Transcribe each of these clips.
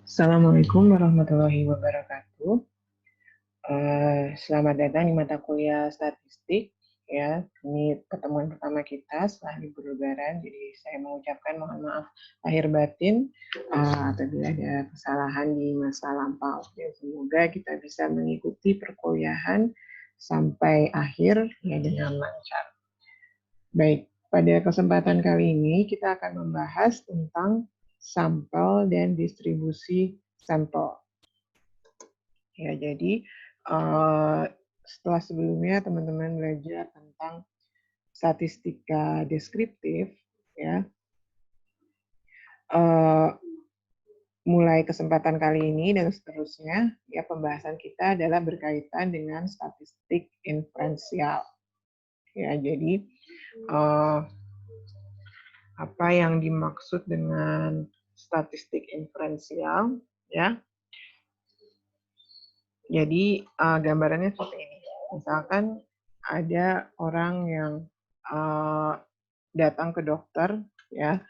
Assalamualaikum warahmatullahi wabarakatuh. Selamat datang di mata kuliah statistik. Ya, ini pertemuan pertama kita setelah libur Lebaran. Jadi saya mengucapkan mohon maaf lahir batin apabila ada kesalahan di masa lampau. Ya, semoga kita bisa mengikuti perkuliahan sampai akhir ya dengan lancar. Baik, pada kesempatan kali ini kita akan membahas tentang sampel dan distribusi sampel. Ya, jadi setelah sebelumnya teman-teman belajar tentang statistika deskriptif, ya, mulai kesempatan kali ini dan seterusnya, ya pembahasan kita adalah berkaitan dengan statistik inferensial. Ya, jadi apa yang dimaksud dengan statistik inferensial, ya? Jadi gambarannya seperti ini. Misalkan ada orang yang datang ke dokter, ya,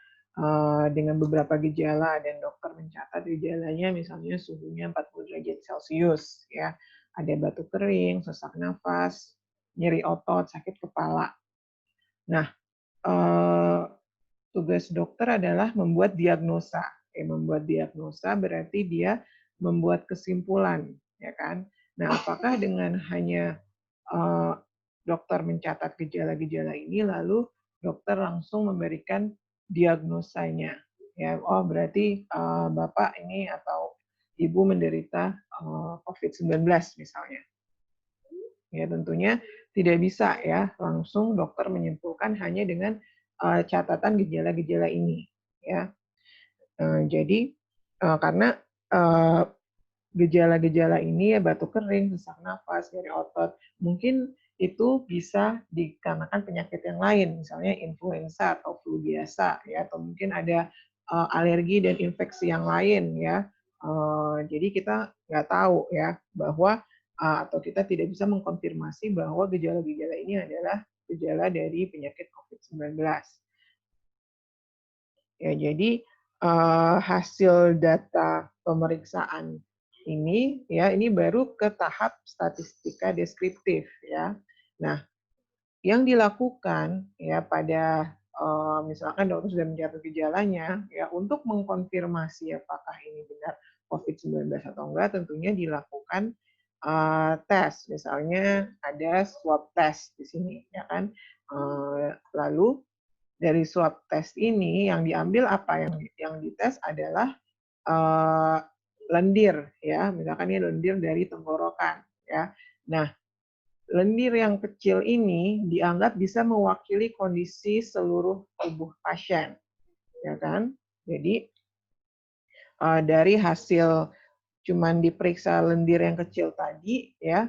dengan beberapa gejala dan dokter mencatat gejalanya misalnya suhunya 40 derajat Celcius, ya, ada batuk kering, sesak nafas, nyeri otot, sakit kepala. Nah, tugas dokter adalah membuat diagnosa. Membuat diagnosa berarti dia membuat kesimpulan, ya kan? Nah, apakah dengan hanya dokter mencatat gejala-gejala ini, lalu dokter langsung memberikan diagnosanya? Ya, oh berarti bapak ini atau ibu menderita COVID-19 misalnya. Ya, tentunya tidak bisa ya langsung dokter menyimpulkan hanya dengan catatan gejala-gejala ini, ya. Jadi karena gejala-gejala ini ya batuk kering, sesak nafas, nyeri otot, mungkin itu bisa dikarenakan penyakit yang lain, misalnya influenza atau flu biasa, ya, atau mungkin ada alergi dan infeksi yang lain, ya. Jadi kita nggak tahu ya bahwa atau kita tidak bisa mengkonfirmasi bahwa gejala-gejala ini adalah gejala dari penyakit COVID-19. Ya, jadi hasil data pemeriksaan ini ya ini baru ke tahap statistika deskriptif ya. Nah, yang dilakukan ya pada misalkan dokter sudah mencatat gejalanya ya untuk mengkonfirmasi apakah ini benar COVID-19 atau enggak tentunya dilakukan tes. Misalnya ada swab test di sini ya kan. Lalu dari swab test ini yang diambil apa yang dites adalah lendir ya, misalkan ini lendir dari tenggorokan ya. Nah, lendir yang kecil ini dianggap bisa mewakili kondisi seluruh tubuh pasien, ya kan? Jadi dari hasil cuman diperiksa lendir yang kecil tadi ya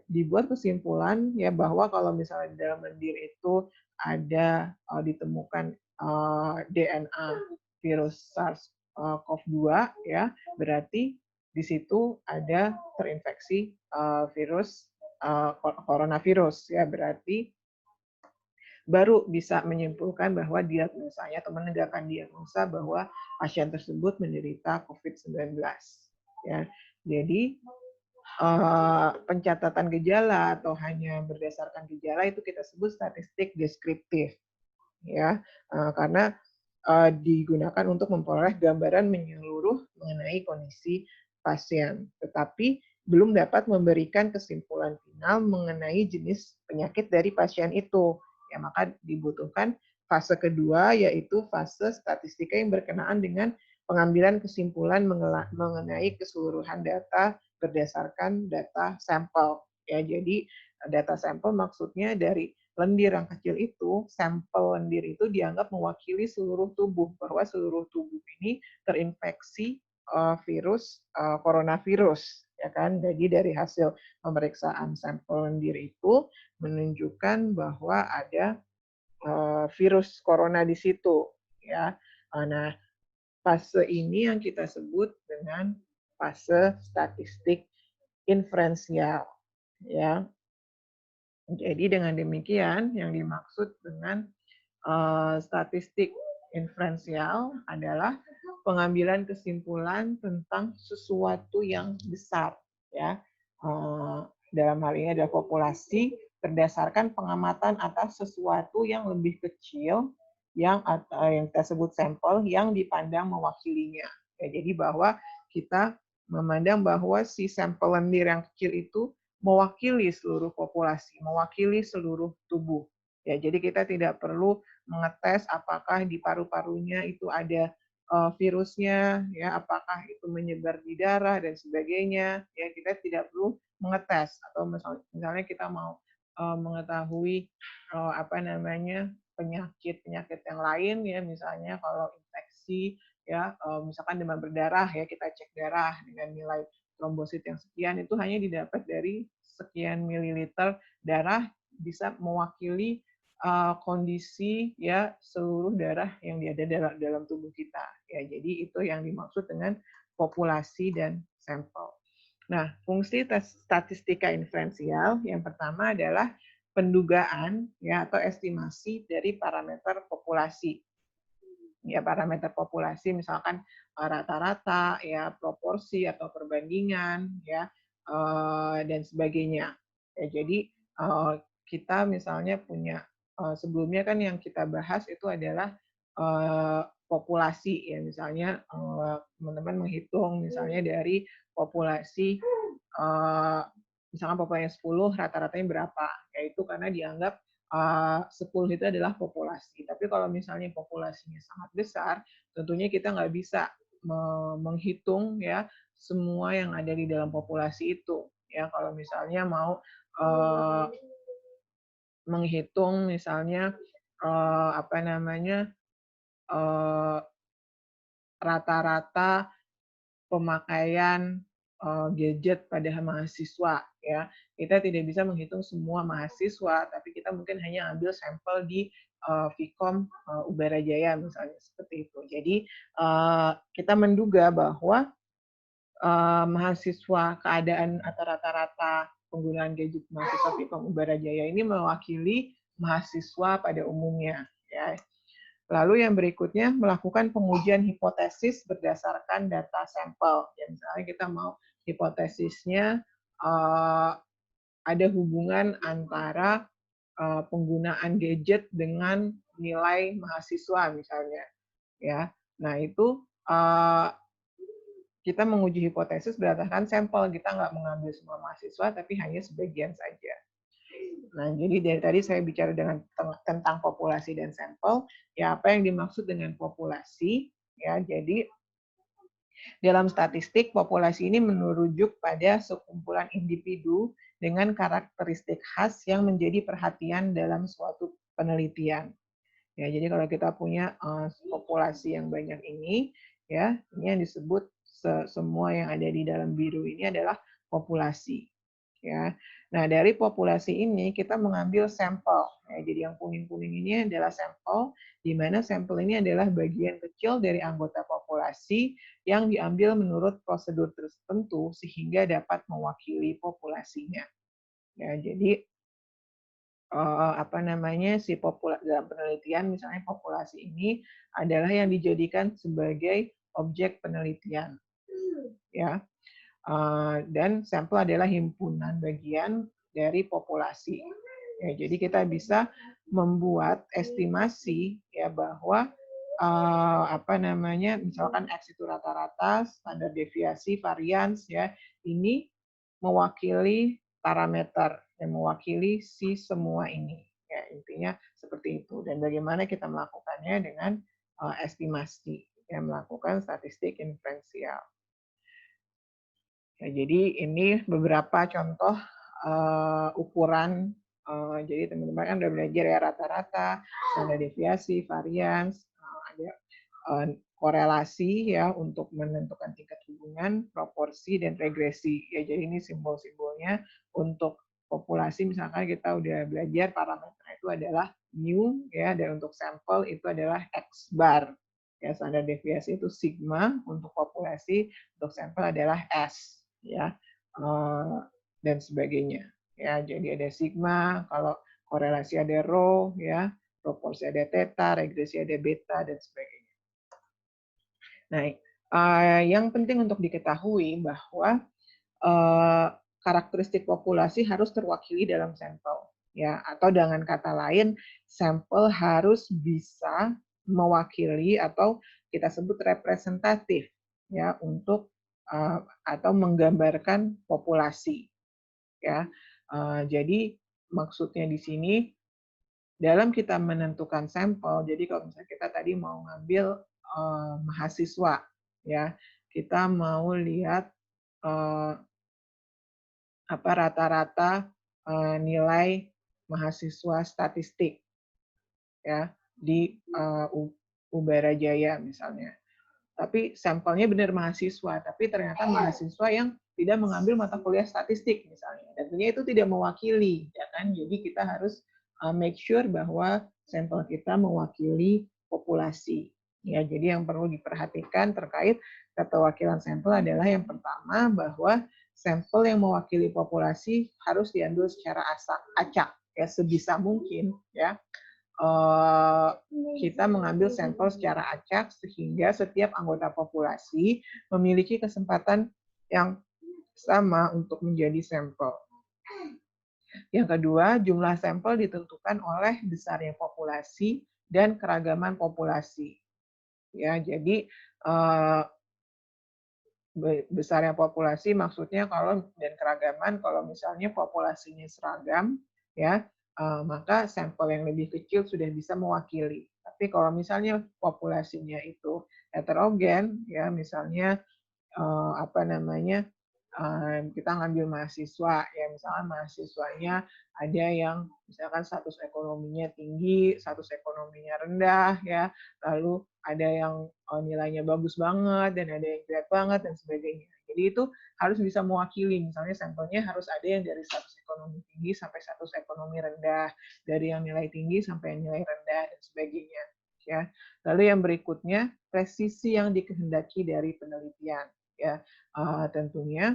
dibuat kesimpulan ya bahwa kalau misalnya di dalam lendir itu ada ditemukan DNA virus SARS-CoV-2 ya berarti di situ ada terinfeksi virus coronavirus ya berarti baru bisa menyimpulkan bahwa diagnosanya atau menegakkan diagnosa bahwa pasien tersebut menderita COVID-19. Ya, jadi pencatatan gejala atau hanya berdasarkan gejala itu kita sebut statistik deskriptif, ya, karena digunakan untuk memperoleh gambaran menyeluruh mengenai kondisi pasien, tetapi belum dapat memberikan kesimpulan final mengenai jenis penyakit dari pasien itu. Ya, maka dibutuhkan fase kedua yaitu fase statistika yang berkenaan dengan pengambilan kesimpulan mengenai keseluruhan data berdasarkan data sampel. Ya, jadi data sampel maksudnya dari lendir yang kecil itu, sampel lendir itu dianggap mewakili seluruh tubuh bahwa seluruh tubuh ini terinfeksi virus coronavirus, ya kan? Jadi dari hasil pemeriksaan sampel lendir itu menunjukkan bahwa ada virus corona di situ, ya. Nah, fase ini yang kita sebut dengan fase statistik inferensial, ya. Jadi dengan demikian yang dimaksud dengan statistik inferensial adalah pengambilan kesimpulan tentang sesuatu yang besar, ya. Dalam hal ini adalah populasi berdasarkan pengamatan atas sesuatu yang lebih kecil yang kita sebut sampel yang dipandang mewakilinya. Ya, jadi bahwa kita memandang bahwa si sampel lendir yang kecil itu mewakili seluruh populasi, mewakili seluruh tubuh. Ya, jadi kita tidak perlu mengetes apakah di paru-parunya itu ada virusnya, ya, apakah itu menyebar di darah dan sebagainya. Ya, kita tidak perlu mengetes atau misalnya kita mau mengetahui penyakit yang lain, ya, misalnya kalau infeksi, ya, misalkan demam berdarah, ya, kita cek darah dengan nilai trombosit yang sekian, itu hanya didapat dari sekian mililiter darah bisa mewakili kondisi, ya, seluruh darah yang ada dalam tubuh kita, ya. Jadi itu yang dimaksud dengan populasi dan sampel. Nah, fungsi statistika inferensial yang pertama adalah pendugaan, ya, atau estimasi dari parameter populasi. Ya, parameter populasi misalkan rata-rata, ya, proporsi atau perbandingan, ya, dan sebagainya. Ya, jadi kita misalnya punya sebelumnya kan yang kita bahas itu adalah populasi, ya, misalnya teman-teman menghitung misalnya dari populasi misalkan populasi 10 rata-ratanya berapa, yaitu karena dianggap 10 itu adalah populasi. Tapi kalau misalnya populasinya sangat besar, tentunya kita nggak bisa menghitung, ya, semua yang ada di dalam populasi itu. Ya, kalau misalnya mau menghitung misalnya rata-rata pemakaian gadget pada mahasiswa, ya. Kita tidak bisa menghitung semua mahasiswa, tapi kita mungkin hanya ambil sampel di Vkom Ubarajaya misalnya seperti itu. Jadi kita menduga bahwa mahasiswa keadaan atau rata-rata penggunaan gadget mahasiswa Vkom Ubarajaya ini mewakili mahasiswa pada umumnya, ya. Lalu yang berikutnya melakukan pengujian hipotesis berdasarkan data sampel. Ya, misalnya kita mau hipotesisnya ada hubungan antara penggunaan gadget dengan nilai mahasiswa misalnya, ya. Nah, itu kita menguji hipotesis berdasarkan sampel. Kita nggak mengambil semua mahasiswa, tapi hanya sebagian saja. Nah, jadi dari tadi saya bicara tentang populasi dan sampel. Ya, apa yang dimaksud dengan populasi? Ya, jadi dalam statistik, populasi ini merujuk pada sekumpulan individu dengan karakteristik khas yang menjadi perhatian dalam suatu penelitian. Ya, jadi kalau kita punya populasi yang banyak ini, ya, ini yang disebut semua yang ada di dalam biru ini adalah populasi. Ya. Nah, dari populasi ini kita mengambil sampel. Ya, jadi yang kuning-kuning ini adalah sampel, di mana sampel ini adalah bagian kecil dari anggota populasi yang diambil menurut prosedur tertentu sehingga dapat mewakili populasinya. Ya, jadi dalam penelitian misalnya populasi ini adalah yang dijadikan sebagai objek penelitian, ya. Dan sampel adalah himpunan bagian dari populasi. Ya, jadi kita bisa membuat estimasi, ya, bahwa misalkan X itu rata-rata, standar deviasi, varians, ya, ini mewakili parameter yang mewakili si semua ini. Ya, intinya seperti itu. Dan bagaimana kita melakukannya dengan estimasi, yang melakukan statistik inferensial. Ya, jadi ini beberapa contoh ukuran. Jadi teman-teman kan udah belajar ya rata-rata, standar deviasi, varians, ada korelasi, ya, untuk menentukan tingkat hubungan, proporsi, dan regresi. Ya, jadi ini simbol-simbolnya. Untuk populasi misalkan kita udah belajar parameternya itu adalah mu, ya, dan untuk sampel itu adalah X bar. Ya, standar deviasi itu sigma untuk populasi, untuk sampel adalah S, ya, dan sebagainya. Ya, jadi ada sigma, kalau korelasi ada rho, ya, proporsi ada theta, regresi ada beta, dan sebagainya. Nah, yang penting untuk diketahui bahwa karakteristik populasi harus terwakili dalam sampel, ya. Atau dengan kata lain, sampel harus bisa mewakili atau kita sebut representatif, ya, untuk atau menggambarkan populasi, ya. Jadi maksudnya di sini dalam kita menentukan sampel, jadi kalau misalnya kita tadi mau ngambil mahasiswa, ya, kita mau lihat apa rata-rata nilai mahasiswa statistik, ya, di Ubarajaya misalnya. Tapi sampelnya benar mahasiswa, tapi ternyata mahasiswa yang tidak mengambil mata kuliah statistik misalnya. Dan tentunya itu tidak mewakili, ya kan? Jadi kita harus make sure bahwa sampel kita mewakili populasi. Ya, jadi yang perlu diperhatikan terkait keterwakilan sampel adalah yang pertama bahwa sampel yang mewakili populasi harus diambil secara acak, ya sebisa mungkin, ya. Kita mengambil sampel secara acak sehingga setiap anggota populasi memiliki kesempatan yang sama untuk menjadi sampel. Yang kedua, jumlah sampel ditentukan oleh besarnya populasi dan keragaman populasi. Ya, jadi besarnya populasi maksudnya kalau dan keragaman kalau misalnya populasinya seragam, ya, maka sampel yang lebih kecil sudah bisa mewakili. Tapi kalau misalnya populasinya itu heterogen, ya, misalnya apa namanya, kita ngambil mahasiswa, ya misalnya mahasiswanya ada yang misalkan status ekonominya tinggi, status ekonominya rendah, ya, lalu ada yang nilainya bagus banget dan ada yang jelek banget dan sebagainya. Jadi itu harus bisa mewakili, misalnya sampelnya harus ada yang dari status ekonomi tinggi sampai status ekonomi rendah, dari yang nilai tinggi sampai yang nilai rendah dan sebagainya. Ya. Lalu yang berikutnya presisi yang dikehendaki dari penelitian. Ya, tentunya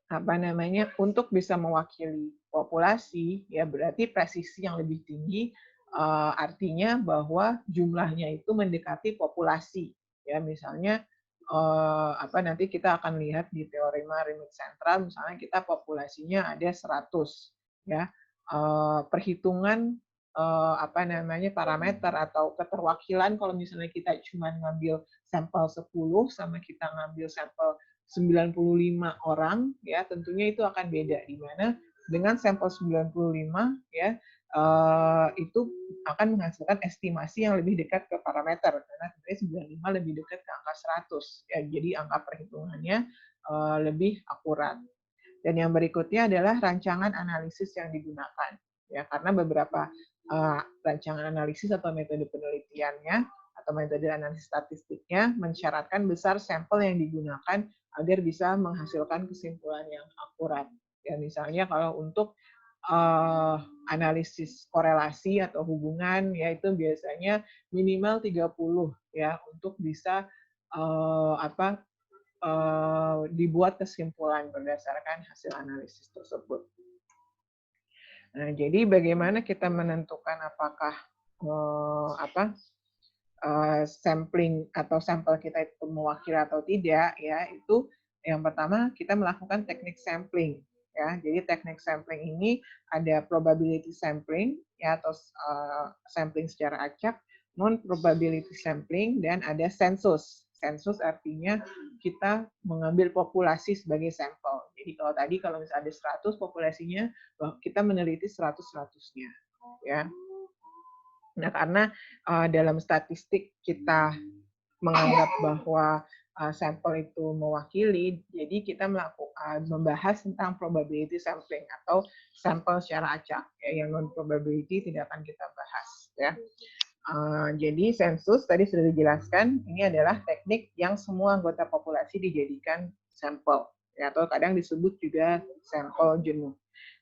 apa namanya untuk bisa mewakili populasi ya berarti presisi yang lebih tinggi artinya bahwa jumlahnya itu mendekati populasi ya misalnya apa nanti kita akan lihat di teorema remit sentral misalnya kita populasinya ada 100 ya perhitungan apa namanya parameter atau keterwakilan kalau misalnya kita cuma ngambil sampel 10 sama kita ngambil sampel 95 orang ya tentunya itu akan beda di mana dengan sampel 95 ya itu akan menghasilkan estimasi yang lebih dekat ke parameter karena tentunya 95 lebih dekat ke angka 100 ya jadi angka perhitungannya lebih akurat. Dan yang berikutnya adalah rancangan analisis yang digunakan ya karena beberapa rancangan analisis atau metode penelitiannya atau metode analisis statistiknya mensyaratkan besar sampel yang digunakan agar bisa menghasilkan kesimpulan yang akurat. Ya misalnya kalau untuk analisis korelasi atau hubungan yaitu biasanya minimal 30 ya untuk bisa apa dibuat kesimpulan berdasarkan hasil analisis tersebut. Nah, jadi bagaimana kita menentukan apakah sampling atau sampel kita itu mewakili atau tidak ya itu yang pertama kita melakukan teknik sampling ya. Jadi teknik sampling ini ada probability sampling ya atau sampling secara acak, non probability sampling dan ada sensus. Sensus artinya kita mengambil populasi sebagai sampel. Jadi kalau tadi kalau misalnya ada 100 populasinya, kita meneliti 100-100-nya. Ya. Nah, karena dalam statistik kita menganggap bahwa sampel itu mewakili, jadi kita membahas tentang probability sampling atau sampel secara acak. Ya, yang non probability tidak akan kita bahas. Ya. Jadi sensus tadi sudah dijelaskan, ini adalah teknik yang semua anggota populasi dijadikan sampel, ya, atau kadang disebut juga sampel jenuh.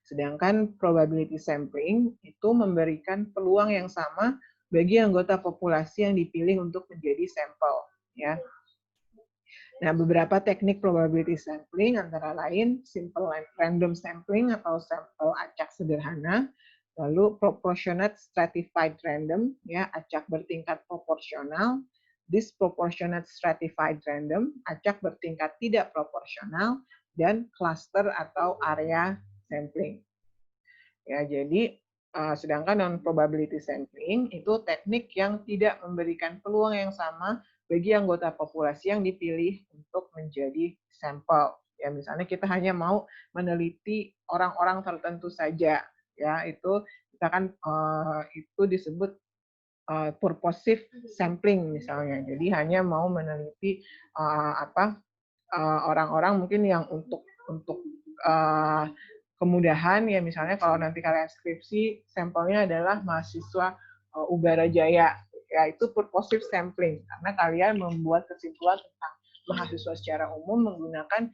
Sedangkan probability sampling itu memberikan peluang yang sama bagi anggota populasi yang dipilih untuk menjadi sampel. Ya. Nah, beberapa teknik probability sampling antara lain simple random sampling atau sampel acak sederhana, lalu proportionate stratified random ya acak bertingkat proporsional, disproportionate stratified random, acak bertingkat tidak proporsional, dan cluster atau area sampling. Ya, jadi sedangkan non-probability sampling itu teknik yang tidak memberikan peluang yang sama bagi anggota populasi yang dipilih untuk menjadi sampel. Ya, misalnya kita hanya mau meneliti orang-orang tertentu saja, ya itu kita kan itu disebut purposive sampling misalnya. Jadi hanya mau meneliti orang-orang mungkin yang untuk kemudahan ya, misalnya kalau nanti kalian skripsi sampelnya adalah mahasiswa Ubara Jaya, ya itu purposive sampling karena kalian membuat kesimpulan tentang mahasiswa secara umum menggunakan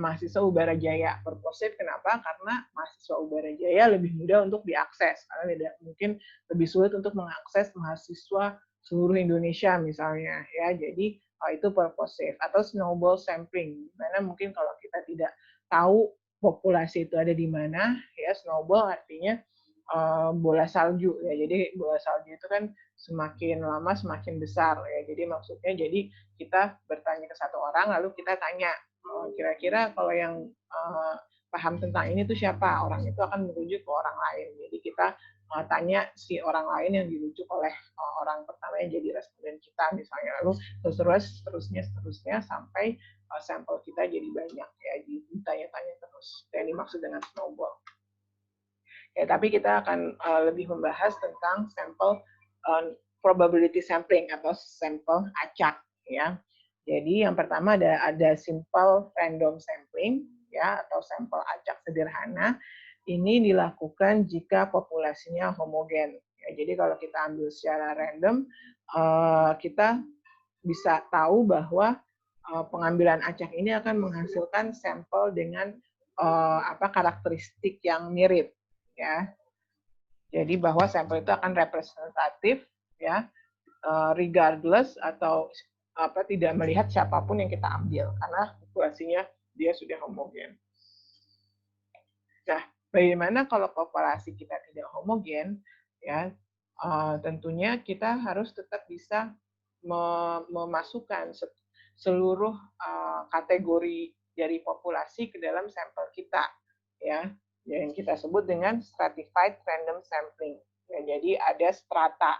mahasiswa Ubara Jaya. Purposive kenapa? Karena mahasiswa Ubara Jaya lebih mudah untuk diakses, karena mungkin lebih sulit untuk mengakses mahasiswa seluruh Indonesia misalnya, ya. Jadi itu purposive. Atau snowball sampling, dimana mungkin kalau kita tidak tahu populasi itu ada di mana, ya snowball artinya bola salju, ya. Jadi bola salju itu kan semakin lama semakin besar, ya. Jadi maksudnya jadi kita bertanya ke satu orang lalu kita tanya kira-kira kalau yang paham tentang ini tuh siapa, orang itu akan merujuk ke orang lain. Jadi kita tanya si orang lain yang dirujuk oleh orang pertama yang jadi responden kita misalnya, lalu seterusnya sampai sampel kita jadi banyak, ya, ditanya-tanya terus. Yang dimaksud dengan snowball. Ya, tapi kita akan lebih membahas tentang sampel probability sampling atau sampel acak, ya. Jadi yang pertama ada simple random sampling, ya, atau sampel acak sederhana. Ini dilakukan jika populasinya homogen. Ya, jadi kalau kita ambil secara random, kita bisa tahu bahwa pengambilan acak ini akan menghasilkan sampel dengan karakteristik yang mirip, ya. Jadi bahwa sampel itu akan representatif, ya, regardless atau tidak melihat siapapun yang kita ambil karena populasinya dia sudah homogen. Nah, bagaimana kalau populasi kita tidak homogen, ya? Tentunya kita harus tetap bisa memasukkan seluruh kategori dari populasi ke dalam sampel kita, ya, yang kita sebut dengan stratified random sampling. Ya, jadi ada strata,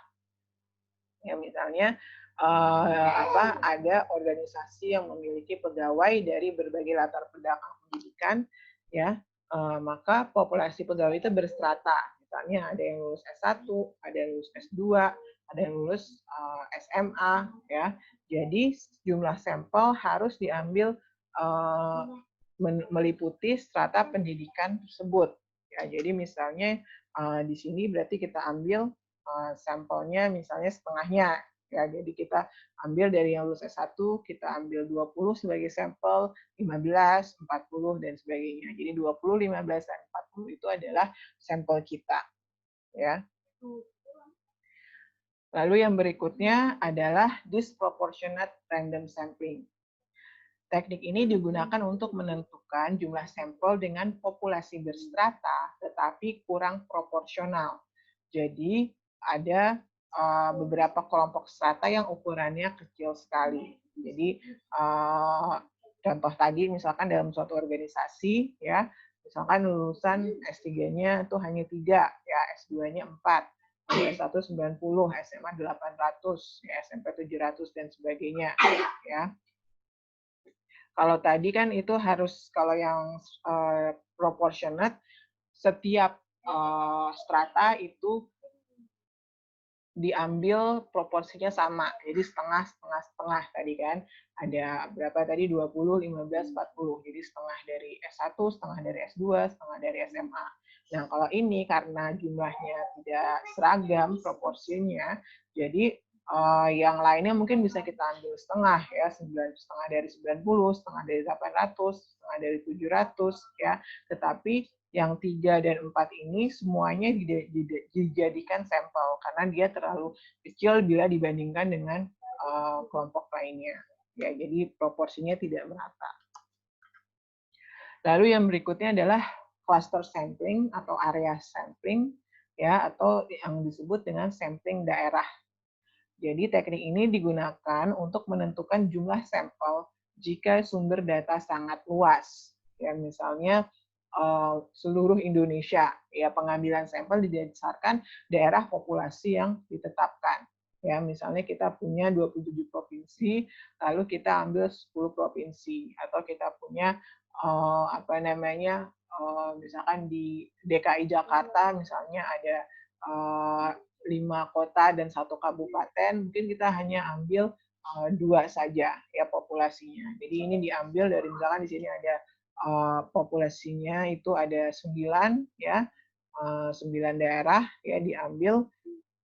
ya, misalnya ada organisasi yang memiliki pegawai dari berbagai latar belakang pendidikan, ya, maka populasi pegawai itu berstrata. Misalnya ada yang lulus S1, ada yang lulus S2, ada yang lulus SMA, ya. Jadi jumlah sampel harus diambil meliputi strata pendidikan tersebut. Ya, jadi misalnya di sini berarti kita ambil sampelnya misalnya setengahnya. Ya, jadi kita ambil dari yang lulus S1, kita ambil 20 sebagai sampel, 15, 40, dan sebagainya. Jadi 20, 15, dan 40 itu adalah sampel kita. Ya. Lalu yang berikutnya adalah disproportionate random sampling. Teknik ini digunakan untuk menentukan jumlah sampel dengan populasi berstrata, tetapi kurang proporsional. Jadi ada beberapa kelompok strata yang ukurannya kecil sekali. Jadi contoh tadi misalkan dalam suatu organisasi, ya, misalkan lulusan S3-nya itu hanya 3, ya, S2-nya 4. S1 90, SMA 800, ya, SMP 700, dan sebagainya, ya. Kalau tadi kan itu harus, kalau yang proportionate, setiap strata itu diambil proporsinya sama. Jadi setengah tadi kan. Ada berapa tadi? 20, 15, 40. Jadi setengah dari S1, setengah dari S2, setengah dari SMA. Nah, kalau ini karena jumlahnya tidak seragam proporsinya, jadi yang lainnya mungkin bisa kita ambil setengah, ya, setengah dari 90, setengah dari 800, setengah dari 700, ya. Tetapi yang 3 dan 4 ini semuanya dijadikan sampel karena dia terlalu kecil bila dibandingkan dengan kelompok lainnya. Ya, jadi proporsinya tidak merata. Lalu yang berikutnya adalah cluster sampling atau area sampling, ya, atau yang disebut dengan sampling daerah. Jadi teknik ini digunakan untuk menentukan jumlah sampel jika sumber data sangat luas. Ya, misalnya seluruh Indonesia, ya pengambilan sampel didasarkan daerah populasi yang ditetapkan. Ya, misalnya kita punya 27 provinsi, lalu kita ambil 10 provinsi, atau kita punya misalkan di DKI Jakarta misalnya ada 5 kota dan 1 kabupaten, mungkin kita hanya ambil 2 saja ya populasinya. Jadi ini diambil dari misalkan di sini ada populasinya itu ada 9 ya, 9 daerah ya diambil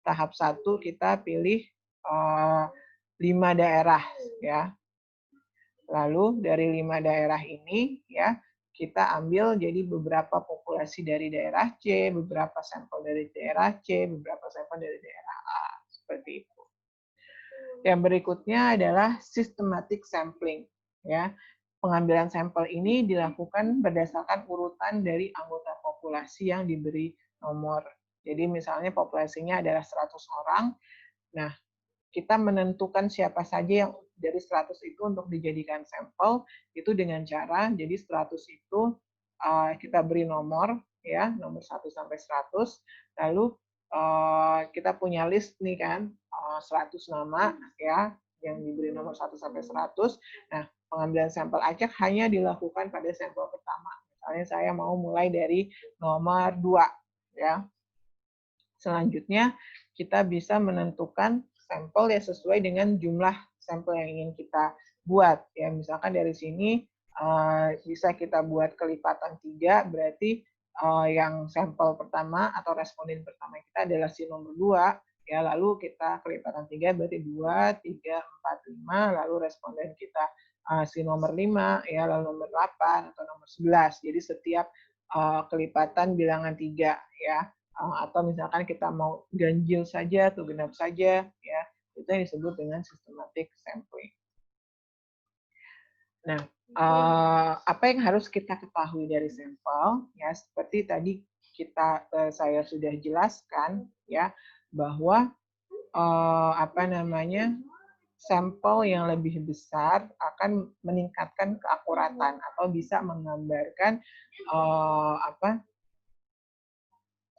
tahap 1 kita pilih 5 daerah ya. Lalu dari 5 daerah ini ya kita ambil jadi beberapa populasi dari daerah C, beberapa sampel dari daerah C, beberapa sampel dari daerah A, seperti itu. Yang berikutnya adalah systematic sampling ya. Pengambilan sampel ini dilakukan berdasarkan urutan dari anggota populasi yang diberi nomor. Jadi misalnya populasinya adalah 100 orang. Nah, kita menentukan siapa saja yang dari 100 itu untuk dijadikan sampel itu dengan cara jadi 100 itu kita beri nomor ya, nomor 1 sampai 100, lalu kita punya list nih kan 100 nama ya yang diberi nomor 1 sampai 100. Nah, pengambilan sampel acak hanya dilakukan pada sampel pertama. Misalnya saya mau mulai dari nomor 2 ya. Selanjutnya kita bisa menentukan sampel yang sesuai dengan jumlah sampel yang ingin kita buat. Ya, misalkan dari sini bisa kita buat kelipatan 3, berarti yang sampel pertama atau responden pertama kita adalah si nomor 2, ya, lalu kita kelipatan 3 berarti 2, 3, 4, 5, lalu responden kita si nomor 5, ya, lalu nomor 8 atau nomor 11. Jadi setiap kelipatan bilangan 3, ya. Atau misalkan kita mau ganjil saja atau genap saja, ya, itu yang disebut dengan systematic sampling. Nah, apa yang harus kita ketahui dari sampel? Ya, seperti tadi saya sudah jelaskan, ya, bahwa sampel yang lebih besar akan meningkatkan keakuratan atau bisa menggambarkan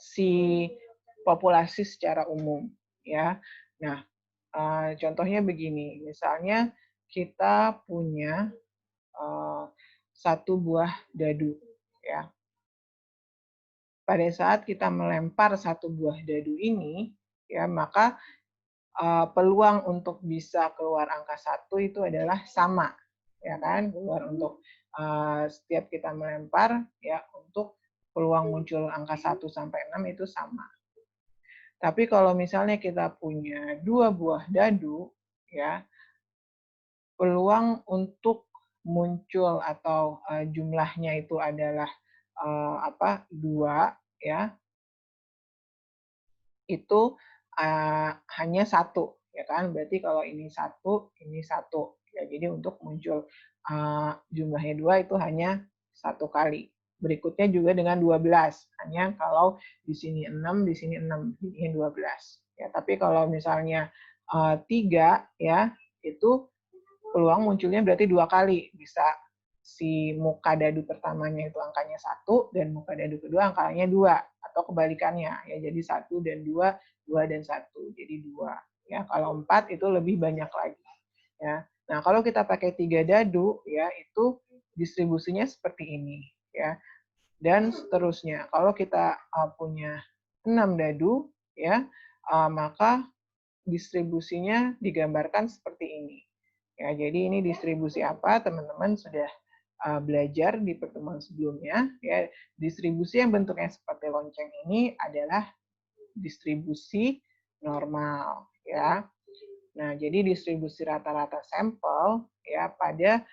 si populasi secara umum, ya. Nah, contohnya begini, misalnya kita punya satu buah dadu, ya. Pada saat kita melempar satu buah dadu ini, ya, maka peluang untuk bisa keluar angka 1 itu adalah sama, ya kan? Keluar untuk setiap kita melempar, ya, untuk peluang muncul angka 1 sampai 6 itu sama. Tapi kalau misalnya kita punya 2 buah dadu, ya, peluang untuk muncul atau jumlahnya itu adalah 2, ya, itu hanya 1, ya kan? Berarti kalau ini 1, ini 1. Ya, jadi untuk muncul jumlahnya 2 itu hanya 1 kali. Berikutnya juga dengan 12. Hanya kalau di sini 6, di sini 6, ini 12. Ya, tapi kalau misalnya 3, ya, itu peluang munculnya berarti 2 kali. Bisa si muka dadu pertamanya itu angkanya 1 dan muka dadu kedua angkanya 2 atau kebalikannya ya, jadi 1 dan 2, 2 dan 1 jadi 2 ya. Kalau 4 itu lebih banyak lagi ya. Nah, kalau kita pakai 3 dadu ya, itu distribusinya seperti ini ya. Dan seterusnya. Kalau kita punya 6 dadu ya, maka distribusinya digambarkan seperti ini. Ya, jadi ini distribusi apa? Teman-teman sudah belajar di pertemuan sebelumnya. Ya, distribusi yang bentuknya seperti lonceng ini adalah distribusi normal. Ya. Nah, jadi distribusi rata-rata sampel ya pada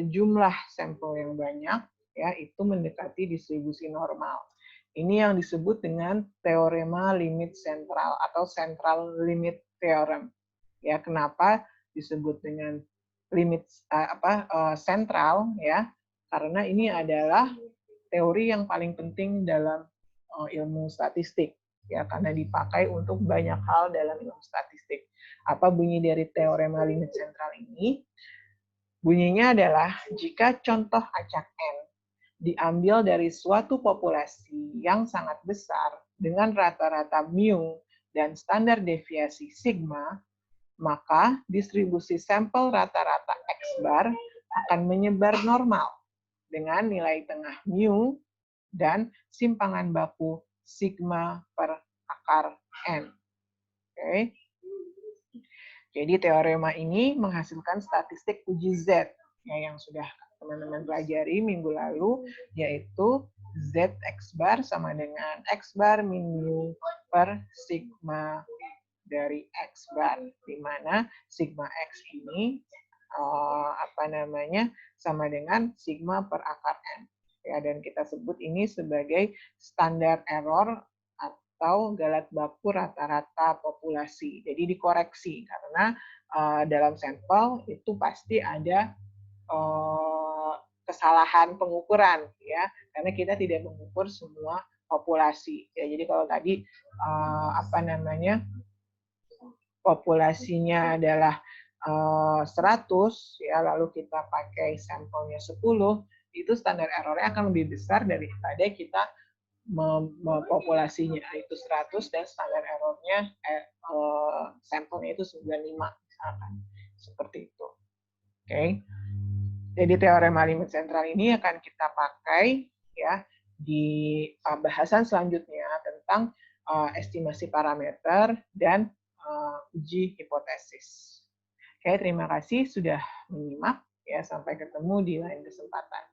jumlah sampel yang banyak ya itu mendekati distribusi normal. Ini yang disebut dengan teorema limit sentral atau central limit theorem. Ya, kenapa disebut dengan limit sentral ya? Karena ini adalah teori yang paling penting dalam ilmu statistik ya, karena dipakai untuk banyak hal dalam ilmu statistik. Apa bunyi dari teorema limit sentral ini? Bunyinya adalah jika contoh acak N diambil dari suatu populasi yang sangat besar dengan rata-rata mu dan standar deviasi sigma, maka distribusi sampel rata-rata X bar akan menyebar normal dengan nilai tengah mu dan simpangan baku sigma per akar N. Oke. Jadi teorema ini menghasilkan statistik uji Z ya, yang sudah teman-teman pelajari minggu lalu, yaitu ZX bar sama dengan X bar min mu per sigma dari X bar, di mana sigma X ini sama dengan sigma per akar N. Ya, dan kita sebut ini sebagai standar error atau galat baku rata-rata populasi. Jadi dikoreksi karena dalam sampel itu pasti ada kesalahan pengukuran, ya, karena kita tidak mengukur semua populasi. Ya, jadi kalau tadi populasinya adalah 100, ya, lalu kita pakai sampelnya 10, itu standar errornya akan lebih besar daripada kita populasinya itu 100 dan standar errornya sampelnya itu 95 misalkan, seperti itu. Oke. Jadi teorema limit sentral ini akan kita pakai ya di bahasan selanjutnya tentang estimasi parameter dan uji hipotesis. Oke, terima kasih sudah menyimak ya, sampai ketemu di lain kesempatan.